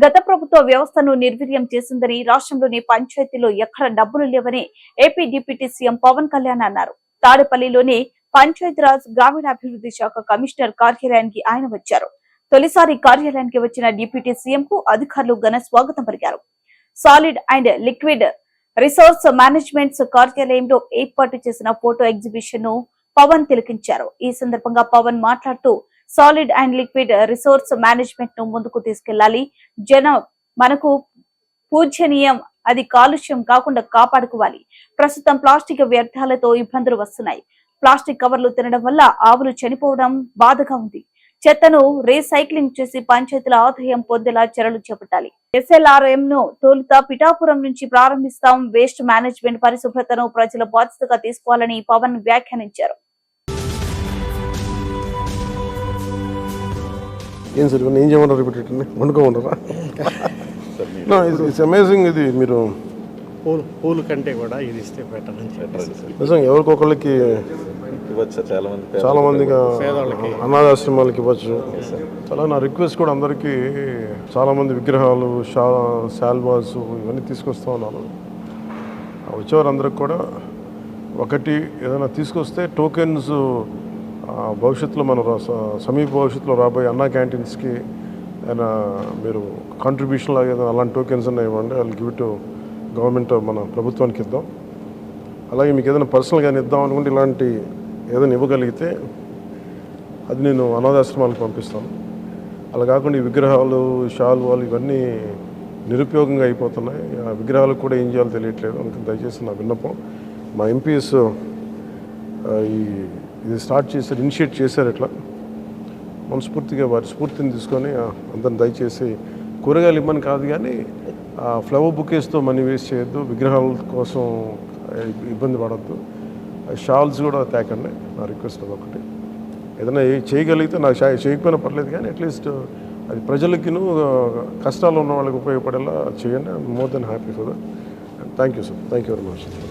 గత ప్రభుత్వ వ్యవస్థను నిర్వీర్యం చేసిందని, రాష్ట్రంలోని పంచాయతీలో ఎక్కడ డబ్బులు లేవని AP deputy CM Pawan Kalyan అన్నారు. తాడేపల్లిలోని పంచాయతీరాజ్ గ్రామీణాభివృద్ధి శాఖ కమిషనర్ కార్యాలయానికి ఆయన వచ్చారు. తొలిసారి కార్యాలయానికి వచ్చిన డిప్యూటీ సీఎం కు అధికారులు ఘన స్వాగతం పలికారు. Solid and liquid resource managements కార్యాలయంలో ఏర్పాటు చేసిన ఫోటో ఎగ్జిబిషన్ ను పవన్ తిలకించారు. ఈ సందర్భంగా పవన్ మాట్లాడుతూ, solid and liquid resource management ను ముందుకు తీసుకెళ్లాలి. మనకు పూజ్యనీయం, అది కాలుష్యం కాకుండా కాపాడుకోవాలి. ప్రస్తుతం ప్లాస్టిక్ వ్యర్థాలతో ఇబ్బందులు వస్తున్నాయి. ప్లాస్టిక్ కవర్లు తినడం వల్ల ఆవులు చనిపోవడం బాధగా ఉంది. చెత్తను రీసైక్లింగ్ చేసి పంచాయతీల ఆదాయం పొందేలా చర్యలు చేపట్టాలి. SLRM ను తొలుత పిఠాపురం నుంచి ప్రారంభిస్తాం. వేస్ట్ మేనేజ్మెంట్, పరిశుభ్రతను ప్రజల బాధ్యతగా తీసుకోవాలని పవన్ వ్యాఖ్యానించారు. ఏం సార్ ఏం చేయమంటారు? రిపీట్ వండుకోమంటారా? It's amazing. ఇది మీరు పూలు కంటే కూడా ఇది ఇస్తే బెటర్ నిజంగా ఎవరికొకళ్ళకి ఇవ్వచ్చు. చాలా మందిగా అనాథాశ్రమాలకి ఇవ్వచ్చు. చాలా నా రిక్వెస్ట్ కూడా అందరికీ, చాలామంది విగ్రహాలు, శాల్వాస్ ఇవన్నీ తీసుకొస్తూ ఉన్నారు. వచ్చేవారు అందరికి కూడా ఒకటి ఏదైనా తీసుకొస్తే టోకెన్స్ భవిష్యత్తులో మన సమీప భవిష్యత్తులో రాబోయే అన్నా క్యాంటీన్స్కి ఏదైనా మీరు కాంట్రిబ్యూషన్ లాగా ఏదైనా అలాంటి టోకెన్స్ అన్నా ఇవ్వండి. వాళ్ళు గివ్ టు గవర్నమెంట్, మన ప్రభుత్వానికి ఇద్దాం. అలాగే మీకు ఏదైనా పర్సనల్గా ఇద్దాం అనుకుంటే ఇలాంటి ఏదైనా ఇవ్వగలిగితే అది నేను అనాథాశ్రమాలకు పంపిస్తాను. అలా కాకుండా ఈ విగ్రహాలు, శాలువాలు ఇవన్నీ నిరుపయోగంగా అయిపోతున్నాయి. ఆ విగ్రహాలకు కూడా ఏం చేయాలో తెలియట్లేదు. అందుకని దయచేసి నా విన్నపం, మా ఎంపీఎస్ ఇది స్టార్ట్ చేశారు, ఇనిషియేట్ చేశారు. ఇట్లా మనస్ఫూర్తిగా వారి స్ఫూర్తిని తీసుకొని అందరిని దయచేసి కూరగాయలు ఇవ్వని కాదు కానీ ఫ్లవర్ బుకేస్తో మనీ వేస్ట్ చేయొద్దు, విగ్రహాల కోసం ఇబ్బంది పడద్దు, షాల్స్ కూడా తేకండి. నా రిక్వెస్ట్ అదొకటి. ఏదైనా చేయగలిగితే, నాకు చేయకపోయినా పర్లేదు కానీ అట్లీస్ట్ అది ప్రజలకిను కష్టాలు ఉన్న వాళ్ళకి ఉపయోగపడేలా చేయండి. I'm more than happy for that. Thank you sir. Thank you very much.